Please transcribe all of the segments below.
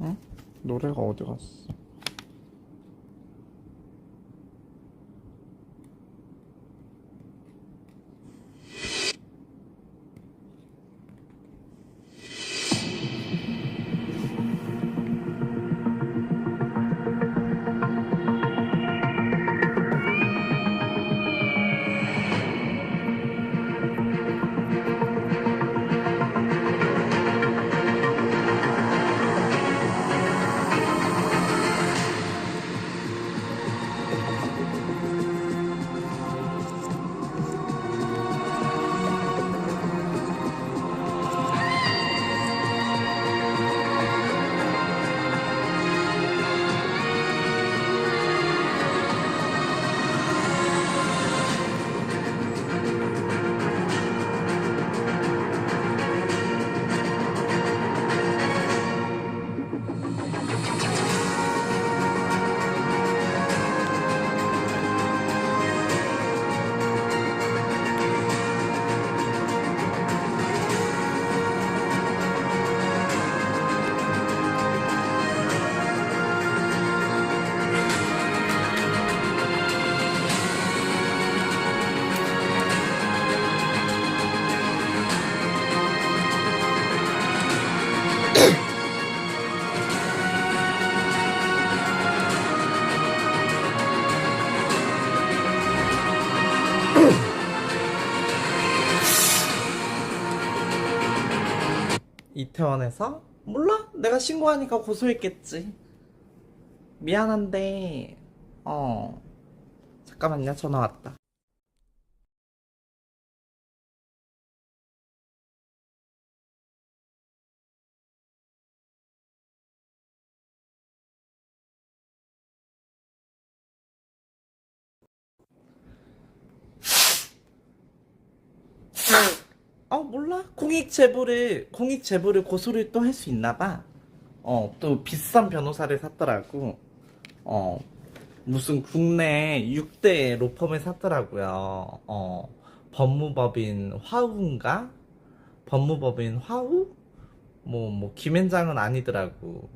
응? 노래가 어디 갔어? 이태원에서? 몰라? 내가 신고하니까 고소했겠지. 미안한데, 잠깐만요. 전화 왔다. 몰라? 공익제보를 고소를 또 할 수 있나 봐. 또 비싼 변호사를 샀더라고. 어, 무슨 국내 6대 로펌을 샀더라고요. 법무법인 화우인가? 법무법인 화우? 김앤장은 아니더라고.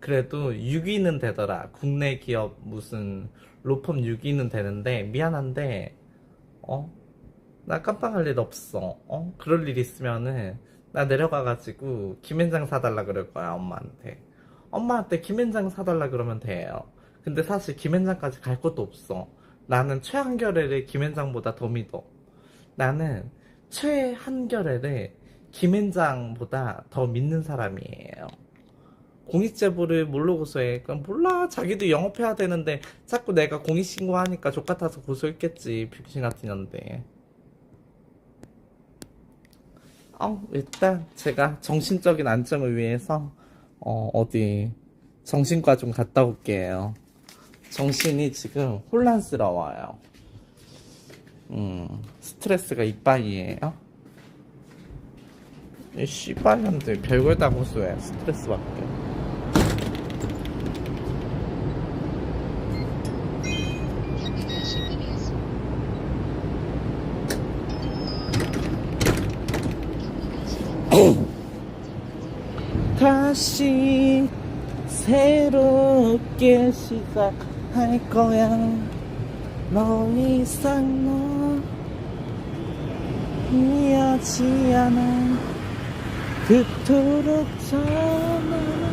그래도 6위는 되더라. 국내 기업 무슨 로펌 6위는 되는데, 미안한데, 나 깜빡할 일 없어. 그럴 일 있으면은, 나 내려가가지고, 김앤장 사달라 그럴 거야, 엄마한테. 엄마한테 김앤장 사달라 그러면 돼요. 근데 사실 김앤장까지 갈 것도 없어. 나는 최한결애를 김앤장보다 더 믿어. 나는 최한결애를 김앤장보다 더 믿는 사람이에요. 공익제보를 뭘로 고소해? 그럼 몰라. 자기도 영업해야 되는데 자꾸 내가 공익신고하니까 족같아서 고소했겠지. 병신 같은 년데. 일단 제가 정신적인 안정을 위해서 어디 정신과 좀 갔다 올게요. 정신이 지금 혼란스러워요. 스트레스가 이빠이에요. 이 씨발년들 별걸 다 고소해. 스트레스 받게. 다시 새롭게 시작할 거야. 너 이상 너 이해하지 않아. 그토록 전화는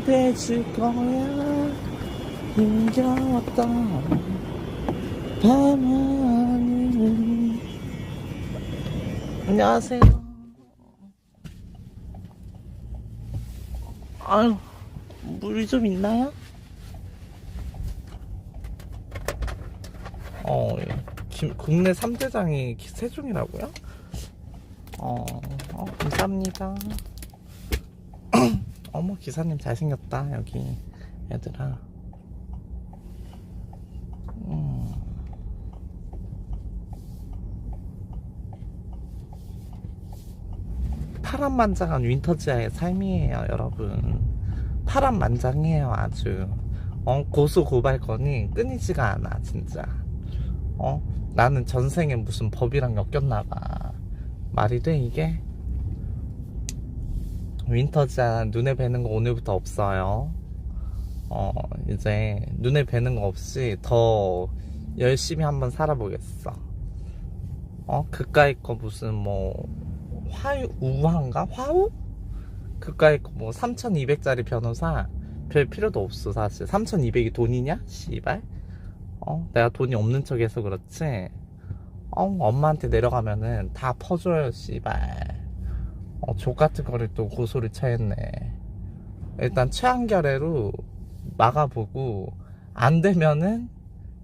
돼줄 거야. 힘겨웠던 밤하늘. 안녕하세요. 아유, 물 좀 있나요? 국내 3대장이 세종이라고요? 감사합니다. 어머, 기사님 잘생겼다, 여기. 얘들아. 파란만장한 윈터지아의 삶이에요, 여러분. 파란만장해요, 아주. 고소 고발 건이 끊이지가 않아, 진짜. 나는 전생에 무슨 법이랑 엮였나봐. 말이 돼, 이게? 윈터지아 눈에 뵈는 거 오늘부터 없어요. 이제 눈에 뵈는 거 없이 더 열심히 한번 살아보겠어. 그까이 거 무슨 뭐 우한가? 화우? 그까이 거 뭐 3,200짜리 변호사 별 필요도 없어. 사실 3,200이 돈이냐? 씨발. 내가 돈이 없는 척해서 그렇지. 엄마한테 내려가면은 다 퍼줘요 씨발. 족같은 거를 또 고소를 쳐했네. 일단 최한결애로 막아보고 안 되면은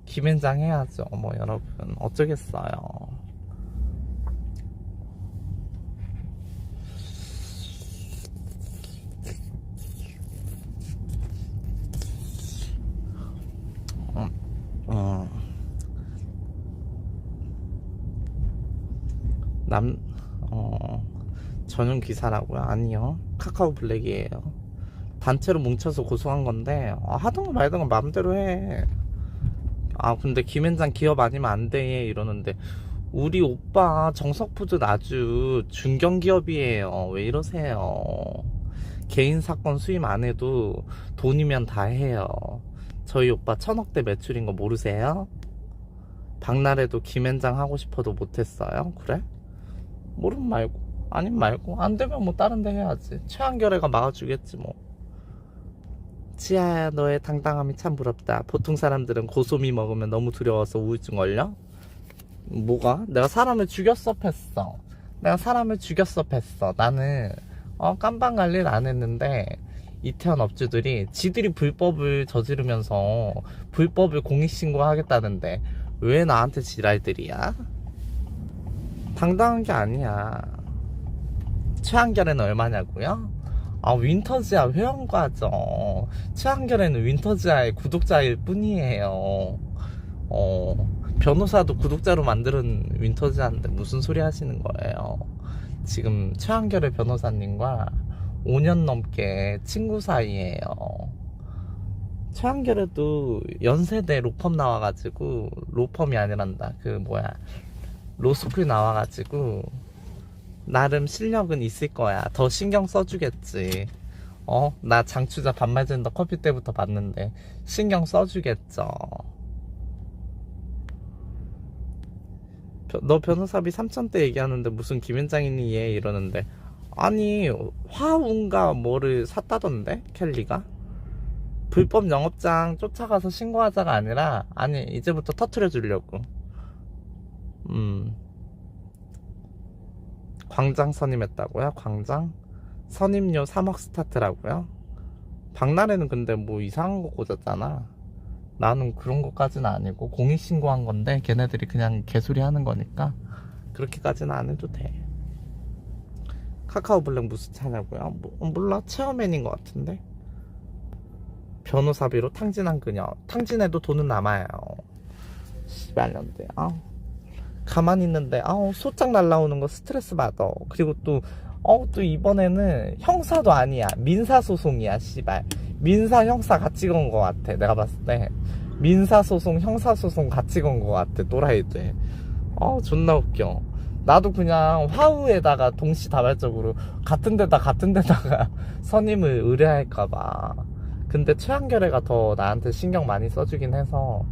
김앤장 해야죠. 뭐 여러분 어쩌겠어요. 전용 기사라고요? 아니요. 카카오 블랙이에요. 단체로 뭉쳐서 고소한 건데, 하던 거 말던 거 마음대로 해. 근데 김앤장 기업 아니면 안 돼. 이러는데, 우리 오빠 정석푸드 아주 중견기업이에요. 왜 이러세요? 개인 사건 수임 안 해도 돈이면 다 해요. 저희 오빠 1,000억대 매출인 거 모르세요? 박나래도 김앤장 하고 싶어도 못했어요? 그래? 모르면 말고. 아님 말고. 안 되면 뭐 다른 데 해야지. 최한결애가 막아주겠지 뭐. 지아야, 너의 당당함이 참 부럽다. 보통 사람들은 고소미 먹으면 너무 두려워서 우울증 걸려? 뭐가? 내가 사람을 죽였어 팼어. 내가 사람을 죽였어 팼어. 나는 깜방갈일 안 했는데 이태원 업주들이 지들이 불법을 저지르면서 불법을 공익신고하겠다는데 왜 나한테 지랄들이야? 당당한 게 아니야. 최한결애는 얼마냐고요? 윈터지아 회원과죠. 최한결애는 윈터지아의 구독자일 뿐이에요. 변호사도 구독자로 만드는 윈터지아인데 무슨 소리 하시는 거예요? 지금 최한결애 변호사님과 5년 넘게 친구 사이예요. 최한결애도 연세대 로펌 나와가지고, 로펌이 아니란다. 로스쿨 나와가지고 나름 실력은 있을 거야. 더 신경 써주겠지. 나 장추자 반말젠더 커피 때부터 봤는데 신경 써주겠죠. 너 변호사비 3,000대 얘기하는데 무슨 김앤장이니 얘 이러는데, 아니 화운가 뭐를 샀다던데 켈리가? 불법 영업장 쫓아가서 신고하자가 아니라, 아니 이제부터 터트려 주려고. 광장 선임했다고요? 광장? 선임료 3억 스타트라고요? 박나래는 근데 뭐 이상한 거 꽂았잖아. 나는 그런 것까지는 아니고 공익신고한 건데 걔네들이 그냥 개소리 하는 거니까 그렇게까지는 안 해도 돼. 카카오 블랙 무슨 차냐고요? 몰라. 체어맨인 것 같은데. 변호사비로 탕진한 그녀. 탕진해도 돈은 남아요. 씨발년데. 가만히 있는데 소짝 날라오는 거 스트레스 받아. 그리고 또 이번에는 형사도 아니야. 민사소송이야 씨발. 민사 형사 같이 건 거 같아. 내가 봤을 때 민사소송 형사소송 같이 건 거 같아. 또라이들. 존나 웃겨. 나도 그냥 화우에다가 동시다발적으로 같은 데다가 선임을 의뢰할까봐. 근데 최한결애가 더 나한테 신경 많이 써주긴 해서,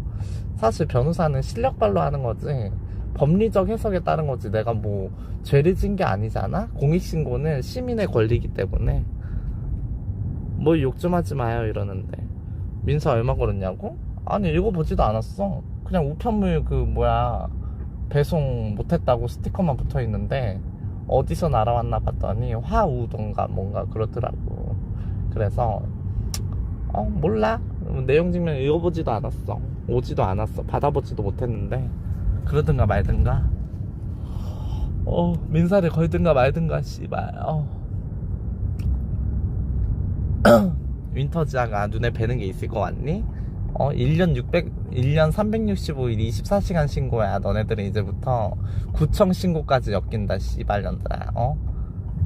사실 변호사는 실력발로 하는 거지 법리적 해석에 따른 거지 내가 뭐 죄를 진 게 아니잖아. 공익신고는 시민의 권리이기 때문에. 뭐 욕 좀 하지 마요 이러는데 민사 얼마 걸었냐고? 아니 읽어보지도 않았어. 그냥 우편물 배송 못했다고 스티커만 붙어있는데 어디서 날아왔나 봤더니 화우던가 뭔가 그렇더라고. 그래서 몰라. 내용 증명 읽어보지도 않았어. 오지도 않았어. 받아보지도 못했는데 그러든가 말든가. 민사를 걸든가 말든가 씨발. 윈터지아가 눈에 뵈는 게 있을 것 같니? 1년 365일 24시간 신고야. 너네들은 이제부터 구청 신고까지 엮인다 씨발년들아.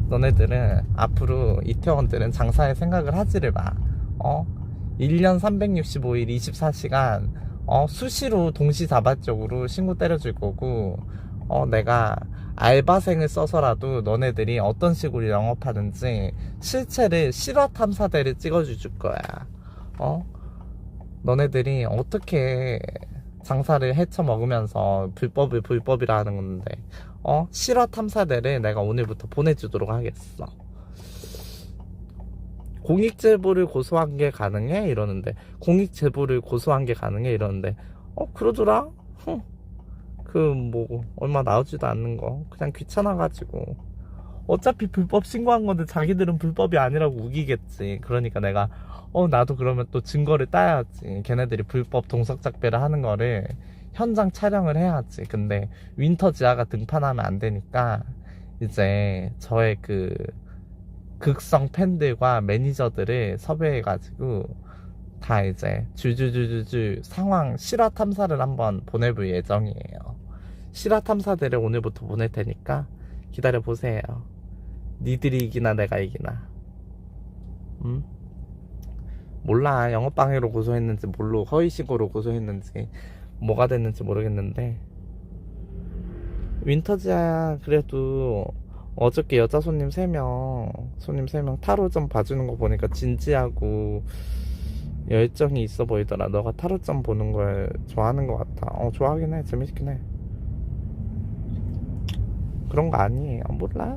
너네들은 앞으로 이태원들은 장사할 생각을 하지를 마. 1년 365일 24시간 수시로 동시다발적으로 신고 때려줄 거고, 내가 알바생을 써서라도 너네들이 어떤 식으로 영업하는지 실체를 실화 탐사대를 찍어줄 거야. 너네들이 어떻게 장사를 헤쳐먹으면서 불법을 불법이라 하는 건데, 실화 탐사대를 내가 오늘부터 보내주도록 하겠어. 공익제보를 고소한 게 가능해? 이러는데, 공익제보를 고소한 게 가능해? 이러는데, 그러더라? 얼마 나오지도 않는 거. 그냥 귀찮아가지고. 어차피 불법 신고한 건데 자기들은 불법이 아니라고 우기겠지. 그러니까 내가, 나도 그러면 또 증거를 따야지. 걔네들이 불법 동석작배를 하는 거를 현장 촬영을 해야지. 근데 윈터지아가 등판하면 안 되니까, 이제 저의 그 극성 팬들과 매니저들을 섭외해가지고, 다 이제 줄줄줄줄줄 상황 실화 탐사를 한번 보내볼 예정이에요. 실화 탐사대를 오늘부터 보낼 테니까 기다려보세요. 니들이 이기나 내가 이기나. 몰라. 영업방해로 고소했는지 뭘로 허위신고로 고소했는지 뭐가 됐는지 모르겠는데, 윈터지야 그래도 어저께 여자 손님 3명 타로 좀 봐주는 거 보니까 진지하고 열정이 있어 보이더라. 너가 타로점 보는 걸 좋아하는 것 같아. 좋아하긴 해. 재밌긴 해. 그런 거 아니에요. 몰라.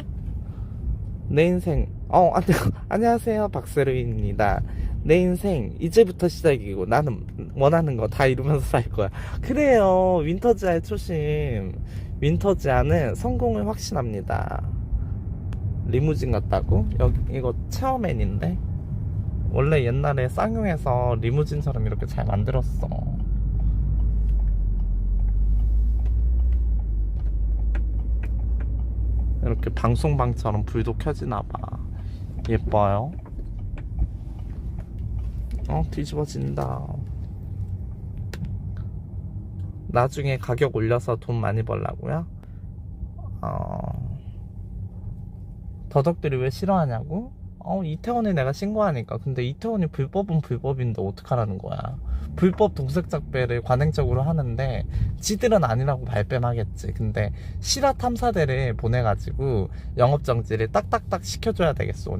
내 인생 안녕하세요, 박세르입니다. 내 인생 이제부터 시작이고 나는 원하는 거 다 이루면서 살 거야. 그래요. 윈터지아의 초심. 윈터지아는 성공을 확신합니다. 리무진 같다고? 이거 체어맨인데? 원래 옛날에 쌍용에서 리무진처럼 이렇게 잘 만들었어. 이렇게 방송방처럼 불도 켜지나봐. 예뻐요. 뒤집어진다. 나중에 가격 올려서 돈 많이 벌라고요? 더덕들이 왜 싫어하냐고? 이태원에 내가 신고하니까. 근데 이태원이 불법은 불법인데 어떡하라는 거야. 불법 동색작배를 관행적으로 하는데 지들은 아니라고 발뺌하겠지. 근데 실화 탐사대를 보내가지고 영업정지를 딱딱딱 시켜줘야 되겠어.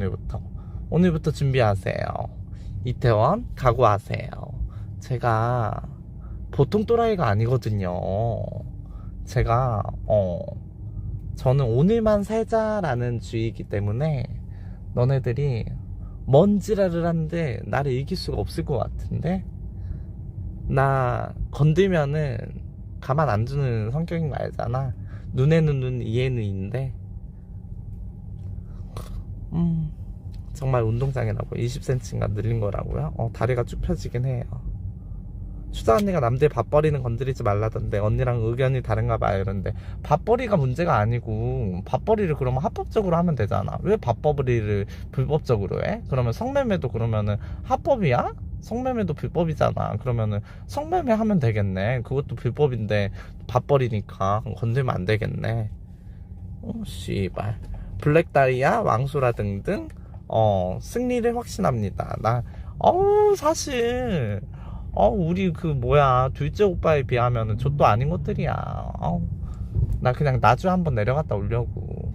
오늘부터 준비하세요. 이태원 각오하세요. 제가 보통 또라이가 아니거든요. 제가 저는 오늘만 살자라는 주의이기 때문에 너네들이 뭔 지랄을 하는데 나를 이길 수가 없을 것 같은데, 나 건들면은 가만 안 두는 성격인 거 알잖아. 눈에는 눈, 이에는 이인데 정말 운동장이라고 20cm인가 늘린 거라고요? 다리가 쭉 펴지긴 해요. 추자 언니가 남들 밥벌이는 건드리지 말라던데 언니랑 의견이 다른가 봐요. 이런데 밥벌이가 문제가 아니고, 밥벌이를 그러면 합법적으로 하면 되잖아. 왜 밥벌이를 불법적으로 해? 그러면 성매매도 그러면은 합법이야? 성매매도 불법이잖아. 그러면은 성매매 하면 되겠네. 그것도 불법인데 밥벌이니까 건들면 안 되겠네. 씨발. 블랙다리아, 왕소라 등등 승리를 확신합니다. 사실 우리 둘째 오빠에 비하면은 족도 아닌 것들이야. 나 그냥 나주 한번 내려갔다 오려고.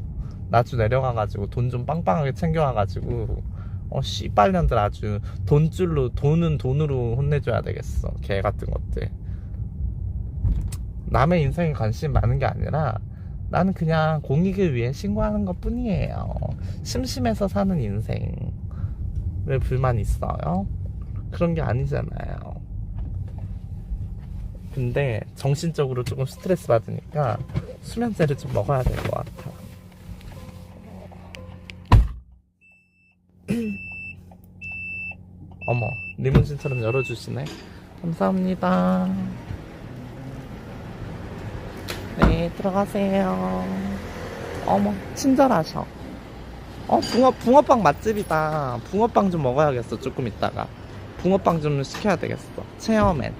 나주 내려가가지고 돈 좀 빵빵하게 챙겨와가지고 씨발년들 아주 돈은 돈으로 혼내줘야 되겠어. 개 같은 것들. 남의 인생에 관심 많은 게 아니라 나는 그냥 공익을 위해 신고하는 것 뿐이에요. 심심해서 사는 인생. 왜 불만 있어요? 그런 게 아니잖아요. 근데 정신적으로 조금 스트레스 받으니까 수면제를 좀 먹어야 될 것 같아. 어머, 리무진처럼 열어주시네. 감사합니다. 네, 들어가세요. 어머, 친절하셔. 붕어빵 맛집이다. 붕어빵 좀 먹어야겠어. 조금 있다가 붕어빵 좀 시켜야 되겠어. 체어맨.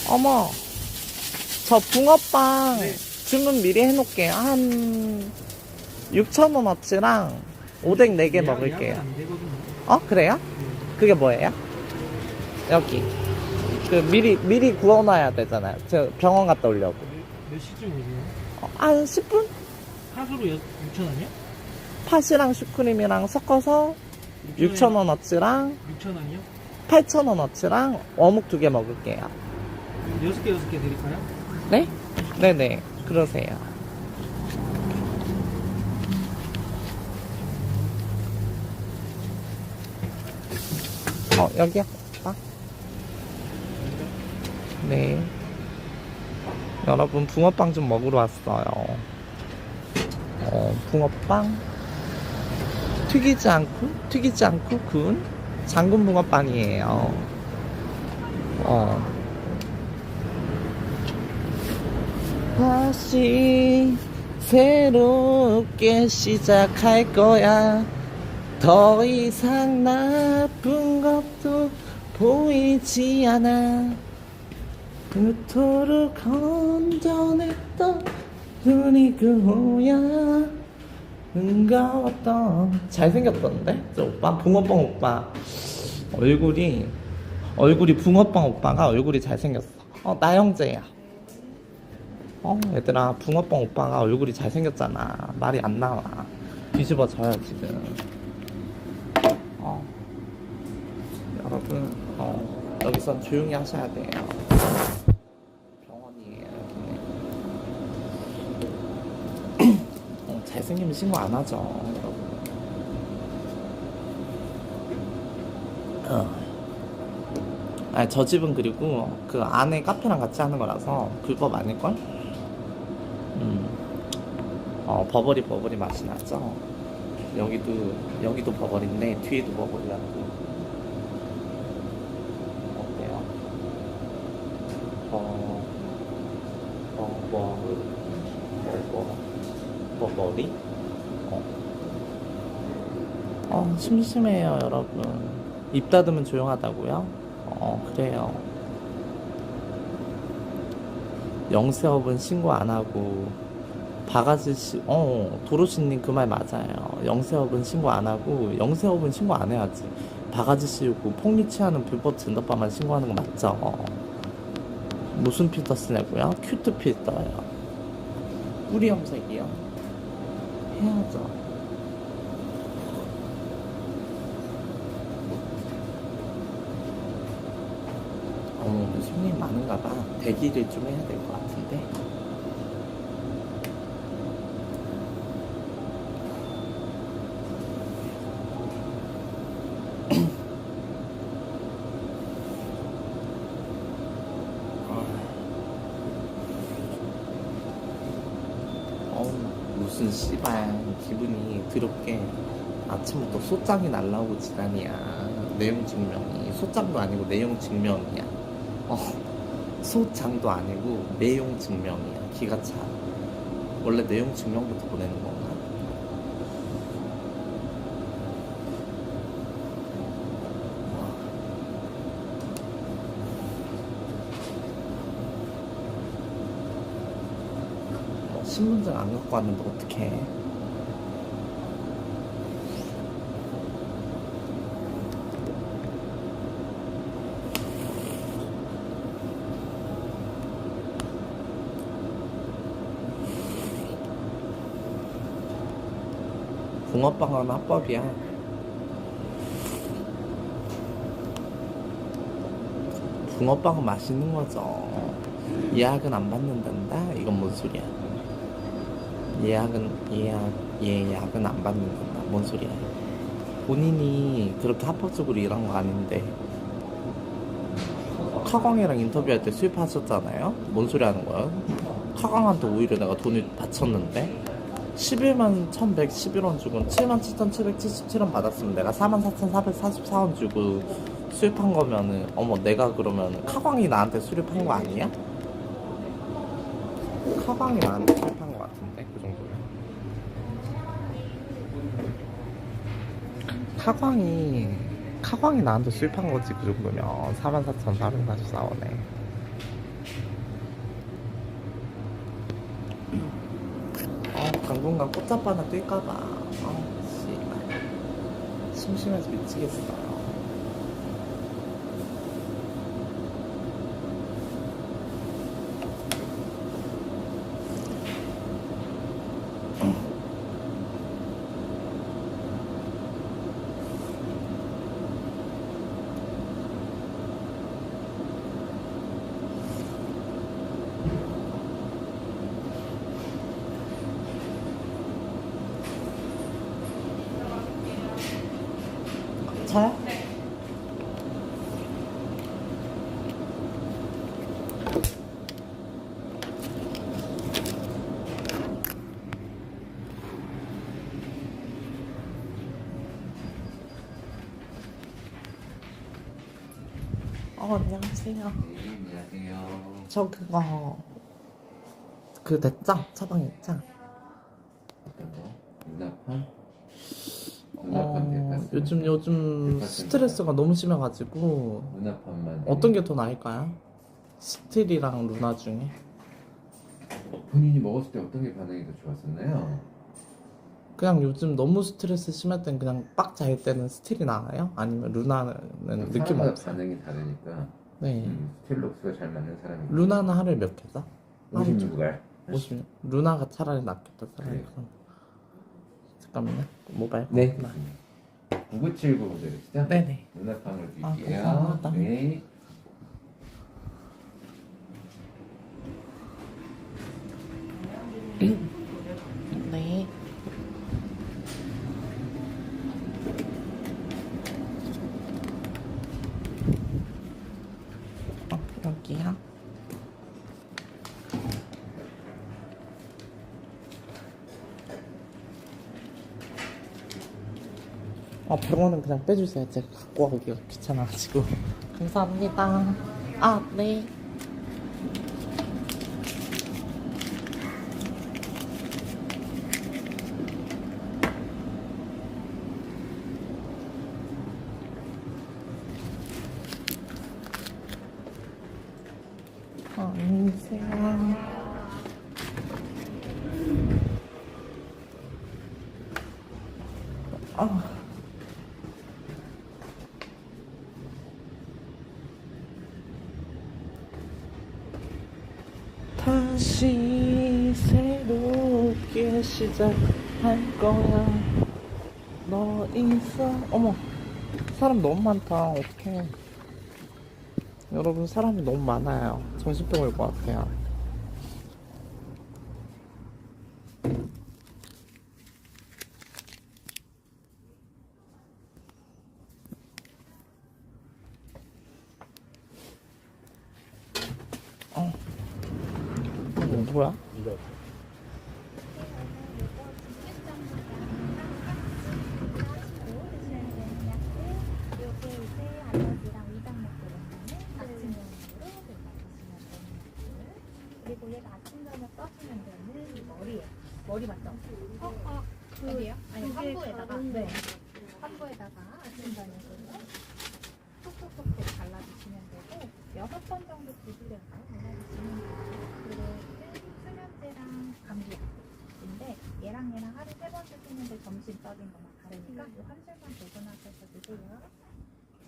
어머, 저 붕어빵 주문 미리 해놓을게요. 한 6,000원어치랑 오뎅 4개 먹을게요. 그래요? 그게 뭐예요? 여기 그 미리 구워놔야 되잖아요. 저 병원 갔다 오려고. 몇 시쯤 오세요? 한 10분? 팥으로 6,000원이요? 팥이랑 슈크림이랑 섞어서 6,000원어치랑 6,000원이요? 8,000원어치랑 어묵 2개 먹을게요. 6개 드릴까요? 네? 네네. 그러세요. 여기요. 오빠. 네. 여러분, 붕어빵 좀 먹으러 왔어요. 붕어빵. 튀기지 않고 구운 장군 붕어빵이에요. 다시 새롭게 시작할 거야. 더 이상 나쁜 것도 보이지 않아. 그토록 건전했던 눈이 그호야. 은가웠던. 잘생겼던데? 저 오빠? 붕어빵 오빠. 얼굴이 붕어빵 오빠가 얼굴이 잘생겼어. 나 형제야. 얘들아, 붕어빵 오빠가 얼굴이 잘생겼잖아. 말이 안 나와. 뒤집어져요, 지금. 여러분, 여기선 조용히 하셔야 돼요. 병원이에요, 여기는. 잘생기면 신고 안 하죠, 여러분. 저 집은 그리고 그 안에 카페랑 같이 하는 거라서 불법 아닐걸? 버버리 맛이 나죠? 여기도 버버리인데 뒤에도 버버리라고. 어때요? 버버리? 심심해요, 여러분. 입 닫으면 조용하다고요? 그래요. 영세업은 신고 안 하고, 바가지씨, 도로시님 그 말 맞아요. 영세업은 신고 안 하고, 영세업은 신고 안 해야지. 바가지 씌우고, 폭리 취하는 불법 젠더바만 신고하는 거 맞죠? 무슨 필터 쓰냐고요? 큐트 필터예요. 뿌리 염색이요. 해야죠. 손님 많은가 봐. 대기를 좀 해야 될 것 같은데. 무슨 씨발 기분이 더럽게 아침부터 소장이 날라오고 지랄이야. 내용 증명이 소장도 아니고 내용 증명이야. 소장도 아니고 내용 증명이야. 기가 차. 원래 내용 증명부터 보내는 건가? 신분증 안 갖고 왔는데 어떡해. 붕어빵은 합법이야. 붕어빵은 맛있는 거죠. 예약은 안 받는단다? 이건 뭔 소리야? 예약은 안 받는단다. 뭔 소리야? 본인이 그렇게 합법적으로 일한 거 아닌데 카광이랑 인터뷰할 때 수입하셨잖아요? 뭔 소리 하는 거야? 카광한테 오히려 내가 돈을 바쳤는데 11만 1111원 주고 77,777원 받았으면 내가 44,444원 주고 수입한 거면은 내가 그러면 카광이 나한테 수입한 거 아니야? 카광이 나한테 수입한 거 같은데 그 정도면 카광이 나한테 수입한 거지 그 정도면 44,444원에 당분간 꽃잡바 하나 뛸까봐 씨발 심심해서 미치겠어요. 괜찮아? 안녕하세요. 네, 안녕하세요. 저 그 냈장? 처방 냈장? 어떤 거? 눈나판? 눈나판 대파스? 요즘 대파스 스트레스가 너무 심해가지고 눈나판만 어떤 게 더 나을까요? 스틸이랑 루나 중에? 본인이 먹었을 때 어떤 게 반응이 더 좋았었나요? 그냥 요즘 너무 스트레스 심할 땐 그냥 빡 잘 때는 스틸이 나아요? 아니면 루나는 느낌 사람마다 없어요? 반응이 다르니까 네. 스텔록스가 잘 맞는 사람이 루나는 하루에 몇 개 사? 56알 50. 루나가 차라리 낫겠다. 차라리. 그래요. 잠깐만요. 모바일. 네. 나. 9979 모델이시죠? 네네. 눈나판을 아, 드릴게요. 감사합니다. 네. 네. 여기야. 아, 100원은 그냥 빼주세요. 제가 갖고 가기가 귀찮아가지고. 감사합니다. 아, 네. 안녕히 계세요. 아. 다시 새롭게 시작할 거야. 너 있어. 어머, 사람 너무 많다. 어떡해. 여러분, 사람이 너무 많아요. 정신병 올 것 같아요. 이거 뭐야? 요게 이제 알러지랑 위장 먹고 아침용으로 드시면 됩니다. 그리고 얘가 아침 저녁 써주면 되는 이 머리에 머리 맞죠? 여기요? 아니 환부에다가 네. 환부에다가 아침 저녁으로 톡톡톡톡 발라주시면 되고 6번 정도 두드려서 발라주시면 돼요. 그리고 수면제랑 감기약인데 얘랑 하루 3번 쓰시는데 점심 써진 것만 다르니까 이 환절만 구분하셔서 드세요.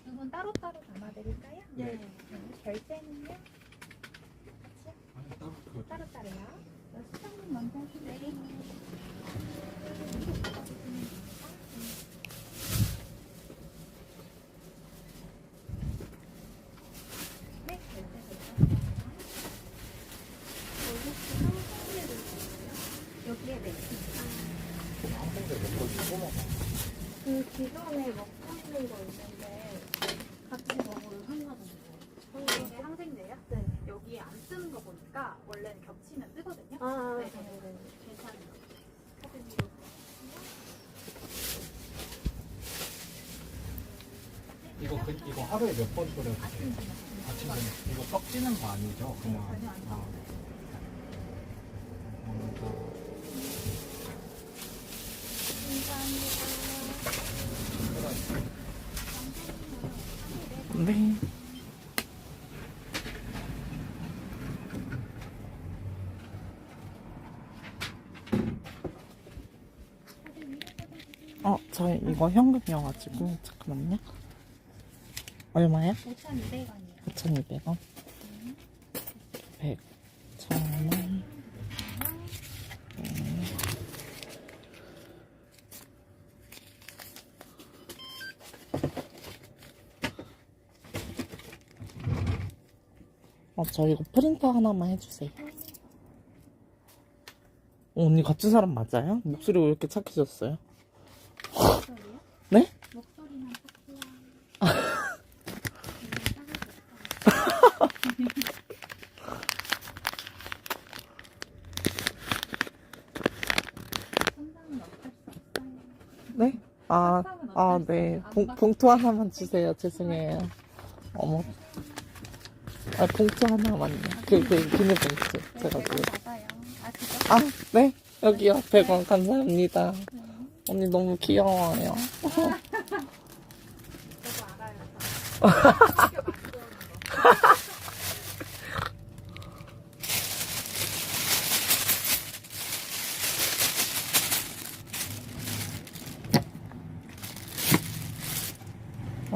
두 분 따로따로 담아드릴까요? 네. 결제는요? 같이요? 따로따로요. 수정문 먼저 해주세요. 네, 결제 됐습니다. 여기에 네. 그 기존에 먹고 있는 거 있는데 같이 먹어도 상관없어요. 이게 항생제요? 네. 여기에 안 쓰는 거 보니까 원래는 겹치면 뜨거든요. 아, 네. 네. 괜찮아요. 카드 위로. 이거 하루에 몇 번 끓여도 돼요? 아침 저녁. 아침 저녁. 이거 썩지는 거 아니죠? 그냥. 전혀 안 아. 네. 저 이거 현금이어가지고 잠깐만요. 얼마야? 5,200원이요. 5,200원. 100, 1,000원. 저 이거 프린터 하나만 해주세요. 언니 같은 사람 맞아요? 목소리가 왜 이렇게 착해졌어요? 목소리요? 네? 목소리만 착해요. 네? 네. 봉투 하나만 주세요. 죄송해요. 어머. 봉투 하나만요. 비닐봉투. 제가 맞아요. 진짜? 네? 여기요. 100원 감사합니다. 언니 너무 귀여워요. 저도 알아요.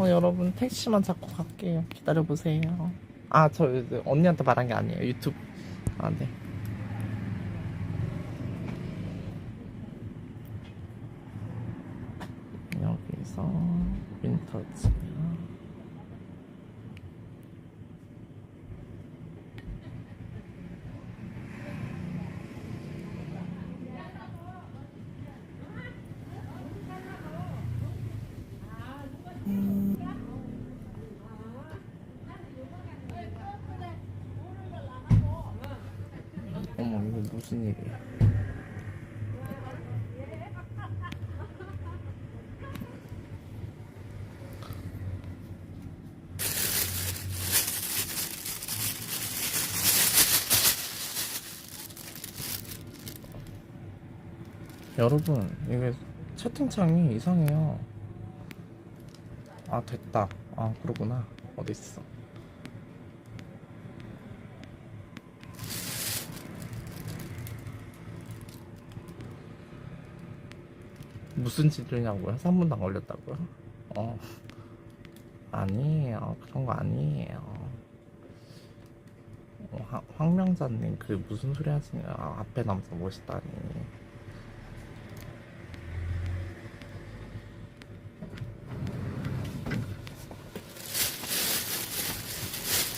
여러분 택시만 잡고 갈게요. 기다려보세요. 저 언니한테 말한 게 아니에요. 유튜브. 네. 여기서 윈터지. 어머, 이거 무슨 일이야? 여러분, 이게 채팅창이 이상해요. 됐다. 그러구나. 어딨어? 무슨 짓이냐고요? 3분도 안 걸렸다고요? 아니에요. 그런 거 아니에요. 황명자님, 무슨 소리 하시냐. 앞에 남자 멋있다니.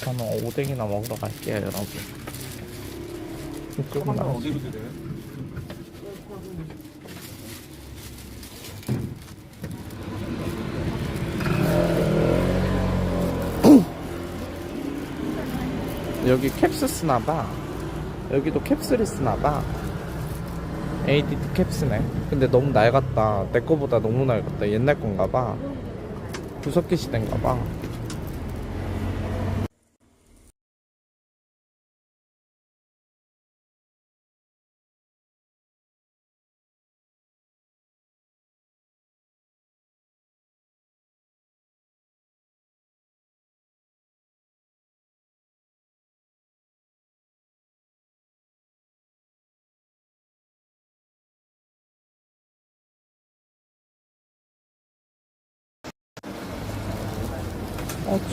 저는 오뎅이나 먹으러 갈게요, 여러분. 이쪽은 한번 어디로 드려요? 여기 캡스 쓰나봐. 여기도 캡슐이 쓰나봐. ADT 캡스네. 근데 너무 낡았다. 내 거보다 너무 낡았다. 옛날 건가봐. 구석기 시대인가봐.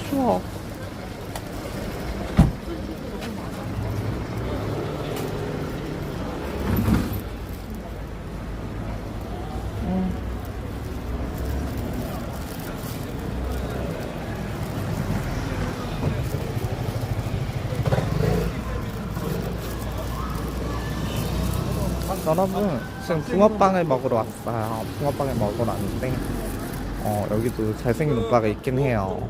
추워. 여러분, 지금 붕어빵을 먹으러 왔어요. 붕어빵을 먹으러 왔는데, 여기도 잘생긴 오빠가 있긴 해요.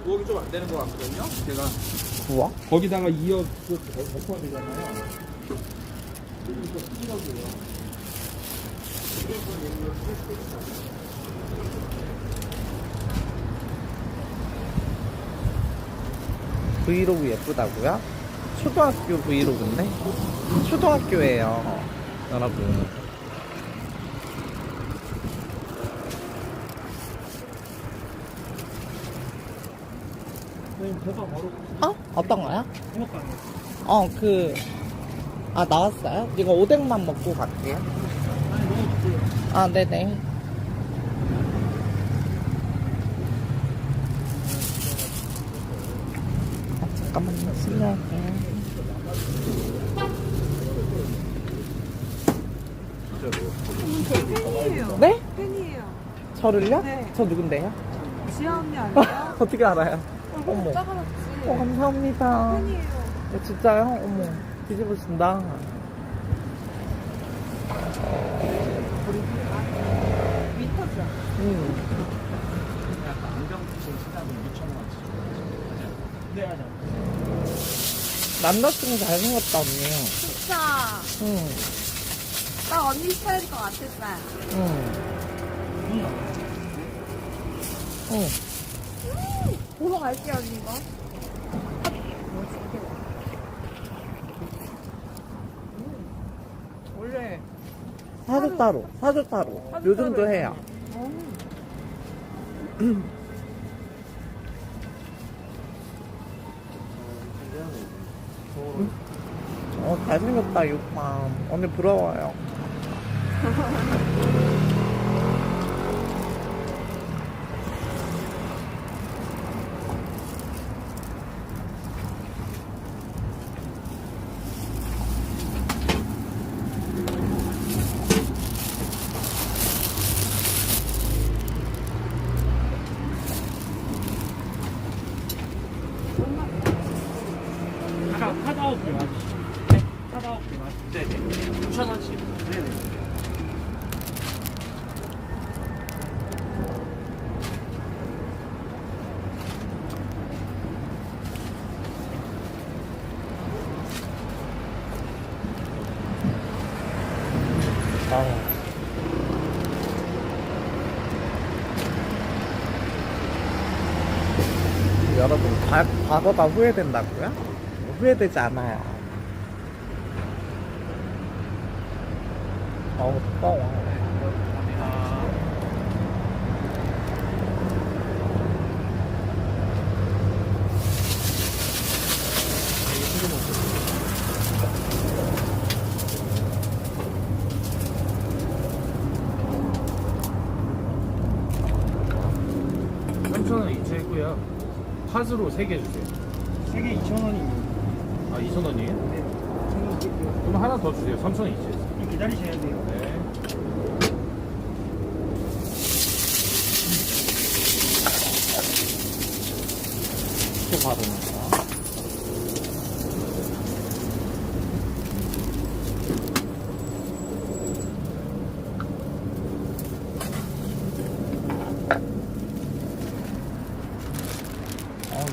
부엌이 좀 안 되는 것 같거든요. 제가 부엌? 거기다가 이어 덮어야 되잖아요. 브이로그 예쁘다고요? 초등학교 브이로그인데? 초등학교예요, 여러분. 배가 바로 어떤 거요? 붕어빵이에요. 나왔어요? 이거 오뎅만 먹고 갈게요. 네네. 잠깐만요, 실례할게요. 팬이에요. 네? 팬이에요. 저를요? 네. 저 누군데요? 지아 언니 아니에요? 어떻게 알아요? 어머. 작아졌지. 감사합니다. 팬이에요. 진짜요? 어머, 뒤집어진다. 위터죠. 약간 안경 붙인 시장은 6,000원씩. 네, 맞아. 남자친구 잘생겼다, 언니. 진짜. 응, 딱 언니 스타일일 것 같았어요. 응. 보러 갈게요, 언니가. 원래 사주 따로. 요 정도 해요. 잘생겼다, 6만. 언니 부러워요. 카드 아웃 개 맞지? 네? 카드 아웃 개 맞지? 네네. 9,000원씩. 네네. 여러분, 과거가 후회된다고요? 후회되지 않아요. 뜨거워. 원 이체했고요. 팥으로 3개 주세요. 3개 2,000원입니다. 아, 2,000원이에요? 네. 그럼 하나 더 주세요. 3,000원 이체했어요. 좀 기다리셔야 돼요. 네. 또 바르는 거.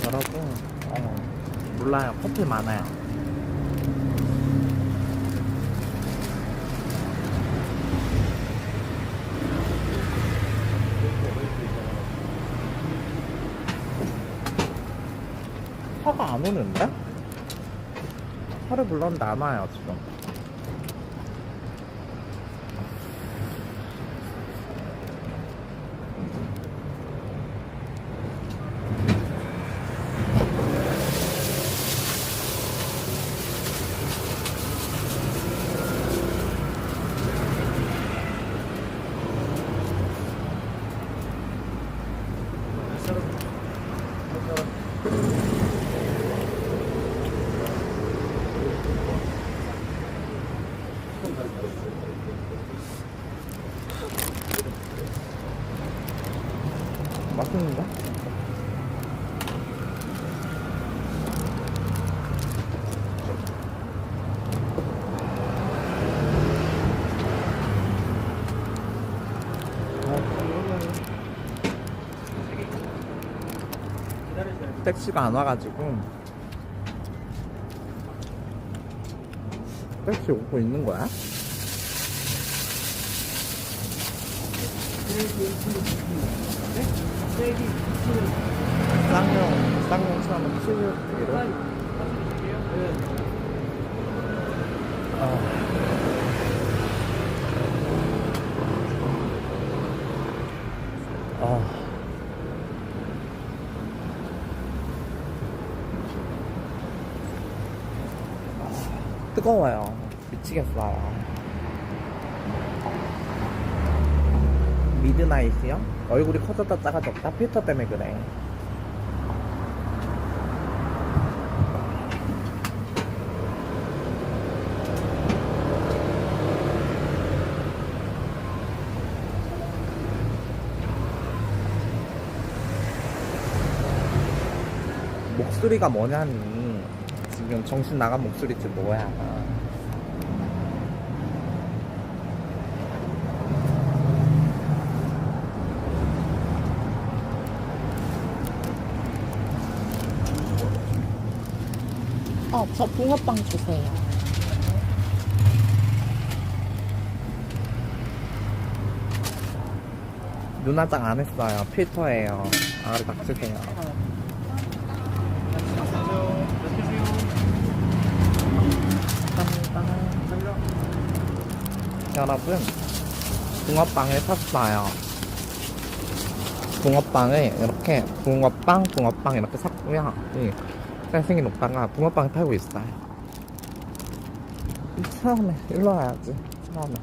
여러분, 몰라요. 커피 많아요. 차가 안 오는데? 차를 불렀는데 안 와요, 지금. 맛있는데? 택시가 안 와가지고 택시 오고 있는 거야? 쌍용 차는 7유로. 뜨거워요. 미치겠어요. 미드나잇이요? 얼굴이 커졌다 작아졌다? 필터 때문에 그래. 목소리가 뭐냐니. 지금 정신 나간 목소리지 뭐야. 저 붕어빵 주세요. 눈화장 안 했어요. 필터예요. 아래 닥치세요. 여러분, 붕어빵을 샀어요. 붕어빵을 이렇게 붕어빵 이렇게 샀고요. 이 잘생긴 오빠가 붕어빵을 팔고 있어요. 처음에 일로 와야지. 처음에.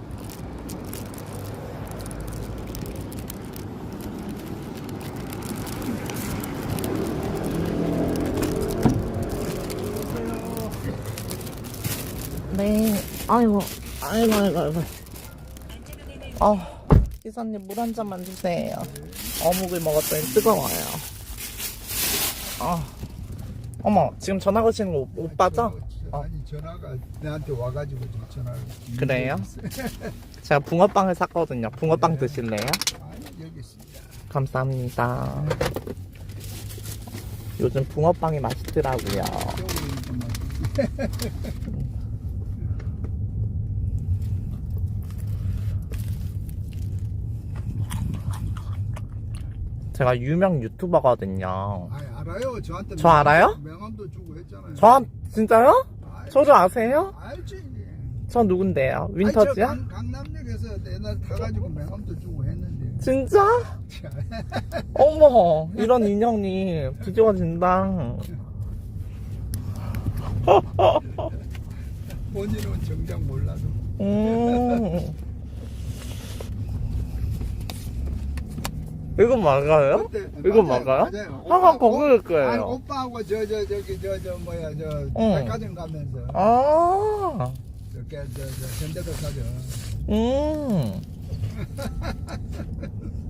네. 아이고. 기사님 물 한 잔만 주세요. 어묵을 먹었더니 뜨거워요. 어머, 지금 전화 거시는 거 오빠죠? 아니 전화가 내한테 와가지고 지금 전화를. 그래요? 제가 붕어빵을 샀거든요. 붕어빵 드실래요? 아니 여기 있습니다. 감사합니다. 요즘 붕어빵이 맛있더라고요. 제가 유명 유튜버거든요. 아니 알아요. 저한테 저 알아요? 명함도 주고 했잖아요. 진짜요? 아이, 저를 아세요? 알지. 전 누군데요? 윈터지요? 아니, 저 강남역에서 옛날 타가지고 명함도 주고 했는데. 진짜? 어머, 이런 인형이 뒤집어진다. 본인은 정작 몰라도. 이거 맞아요? 이거 맞아요? 항상 거기일 거예요. 아니 오빠하고 저기 뭐야 응. 백화점 가면서 아, 이렇게 저 현대백화점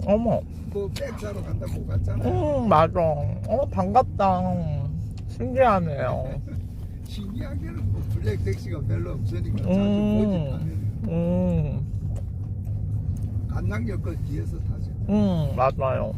어머, 뭐백 사러 간다고 갔잖아. 맞아. 반갑다. 신기하네요. 신기하게는 뭐 블랙 택시가 별로 없으니까 자주 모집하면 간남역 그 뒤에서 타죠. 맞아요.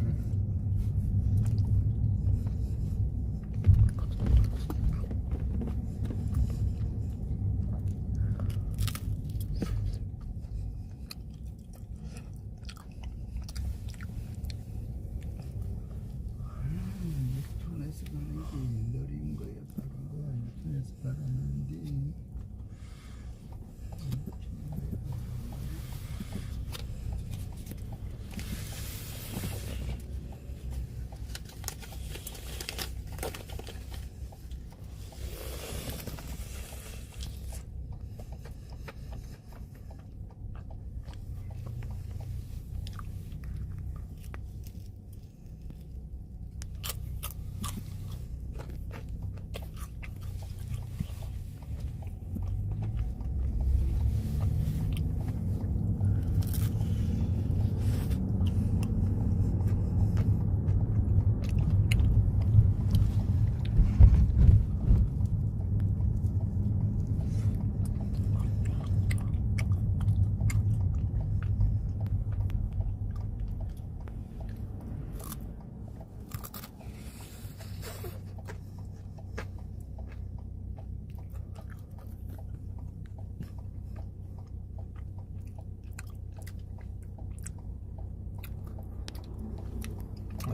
유튜브에서 가는 게 느린 거야. 다른 거야. 유튜브에서 가는데.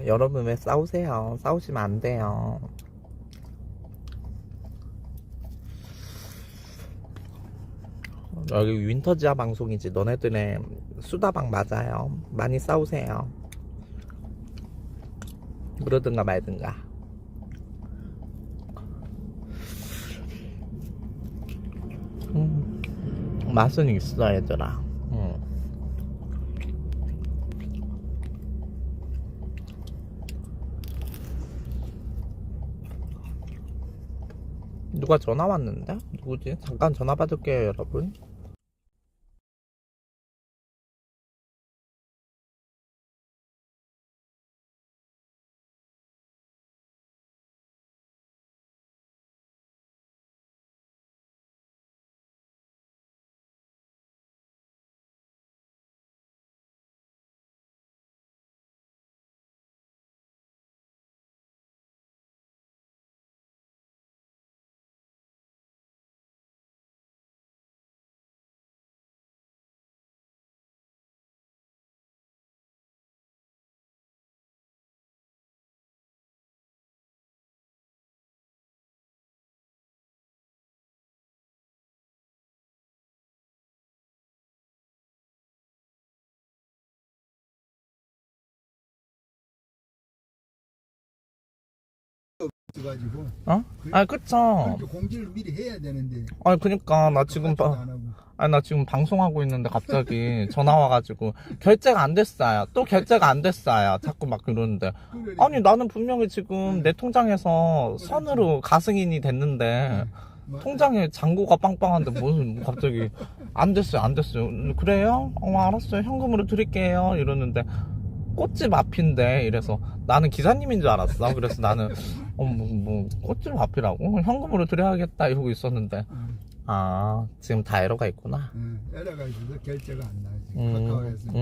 여러분 왜 싸우세요? 싸우시면 안 돼요. 여기 윈터지아 방송이지 너네들의 수다방 맞아요. 많이 싸우세요. 그러든가 말든가. 맛은 있어 얘들아. 누가 전화 왔는데? 누구지? 잠깐 전화 받을게요 여러분. 가지고 어? 아, 그쵸. 그렇게 공지를 미리 해야 되는데. 아, 그니까, 나 지금, 안 하고. 나 지금 방송하고 있는데 갑자기 전화 와가지고, 결제가 안 됐어요. 또 결제가 안 됐어요. 자꾸 막 그러는데. 그러니까. 아니, 나는 분명히 지금 내 통장에서 선으로 가승인이 됐는데, 통장에 잔고가 빵빵한데 무슨 갑자기 안 됐어요, 안 됐어요. 그래요? 알았어요. 현금으로 드릴게요. 이러는데, 꽃집 앞인데 이래서 나는 기사님인 줄 알았어. 그래서 나는 뭐 꽃집 앞이라고 현금으로 드려야겠다 이러고 있었는데 아 지금 다 에러가 있구나. 에러가 있어서 결제가 안 나지. 카카오에서.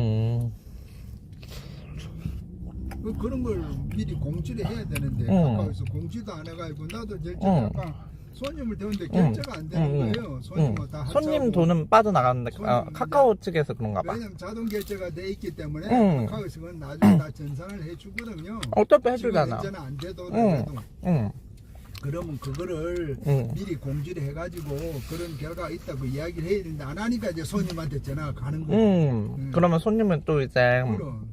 그런 걸 미리 공지를 해야 되는데 카카오에서 공지도 안 해가지고 나도 결제가 약간 손님을 대우는데 결제가 안 되는 거예요. 손님은 다 손님 돈은 빠져나가는데 손님 카카오 측에서 그런가 봐. 왜냐면 자동 결제가 돼 있기 때문에 카카오에서 그건 나중에 다 전산을 해주거든요. 어차피 해주잖아. 결제는 안 돼도 그래도. 응. 그러면 그거를 미리 공지를 해가지고 그런 결과가 있다고 이야기를 해야 되는데 안 하니까 이제 손님한테 전화가 가는 거예요. 그러면 손님은 또 이제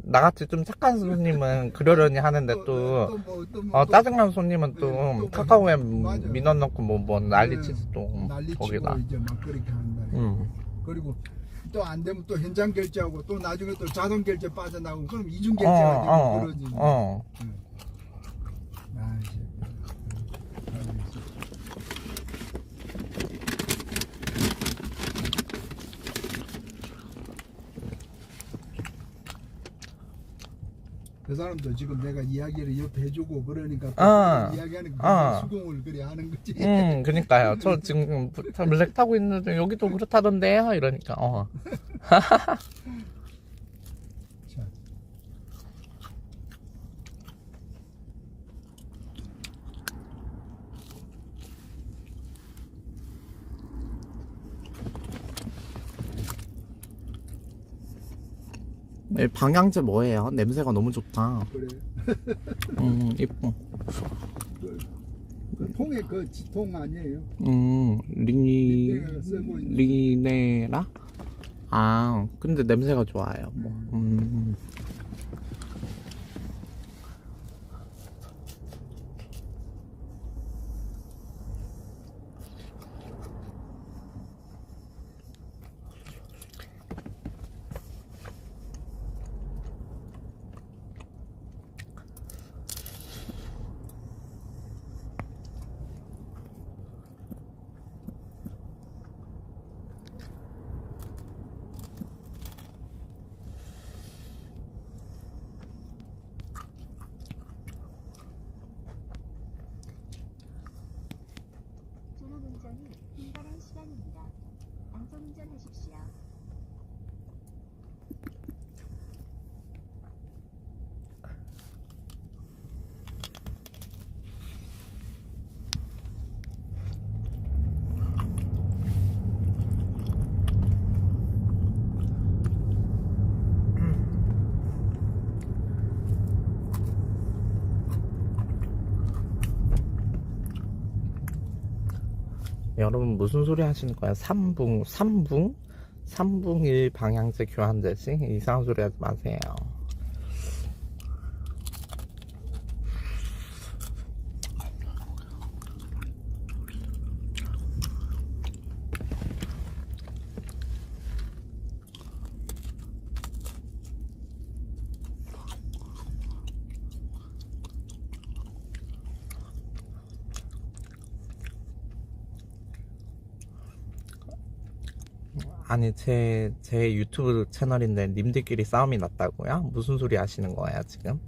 나같이 좀 착한 손님은 그러려니 하는데 또 짜증나는 손님은 또 카카오에 민원 넣고 뭐 난리치지 또 난리치고 거기다. 이제 막 그렇게 한다. 그리고 또 안 되면 또 현장 결제하고 또 나중에 또 자동 결제 빠져나오고 그럼 이중 결제가 되고 그러지. 아, 이제. 그 사람도 지금 내가 이야기를 옆에 해주고 그러니까 또 이야기하는 거 수긍을 그래 하는 거지. 그니까요. 저 지금 블랙 타고 있는데 여기도 그렇다던데요? 이러니까 자. 방향제 뭐예요? 냄새가 너무 좋다. 그래. 이뻐. 그 통에 그 지통 아니에요? 리네라? 쓰고 있는. 아, 근데 냄새가 좋아요. 졸음운전이 분발한 시간입니다. 안전운전하십시오. 여러분 무슨 소리 하시는 거야? 3붕 1 방향제 교환되지? 이상한 소리 하지 마세요. 아니 제 유튜브 채널인데 님들끼리 싸움이 났다고요? 무슨 소리 하시는 거예요 지금?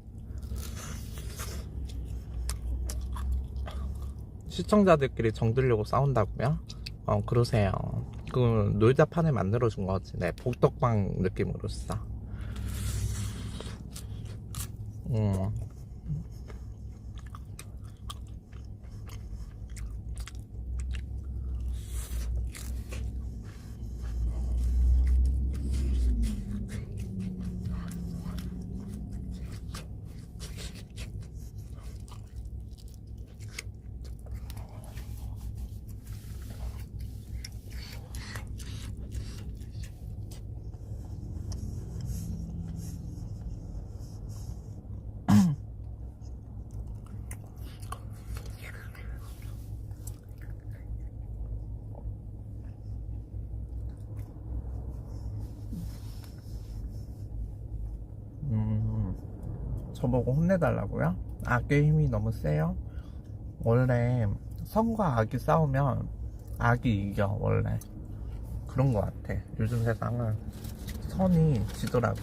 시청자들끼리 정들려고 싸운다고요? 그러세요. 그 놀자판을 만들어준 거지. 네, 복덕방 느낌으로써. 저보고 혼내달라고요? 악의 힘이 너무 세요? 원래 선과 악이 싸우면 악이 이겨. 원래 그런 거 같아. 요즘 세상은 선이 지더라고.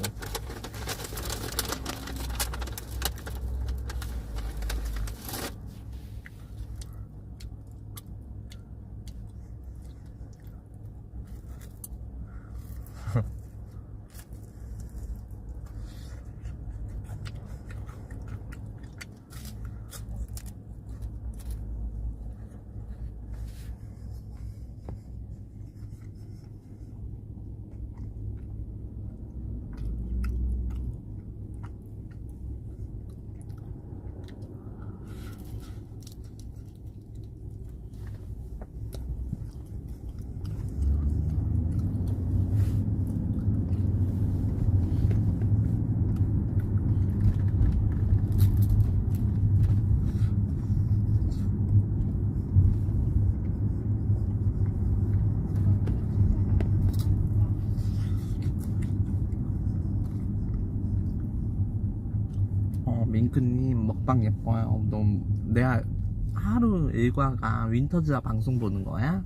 민크님 먹방 예뻐요. 너무 내가 하루 일과가 윈터즈와 방송 보는 거야?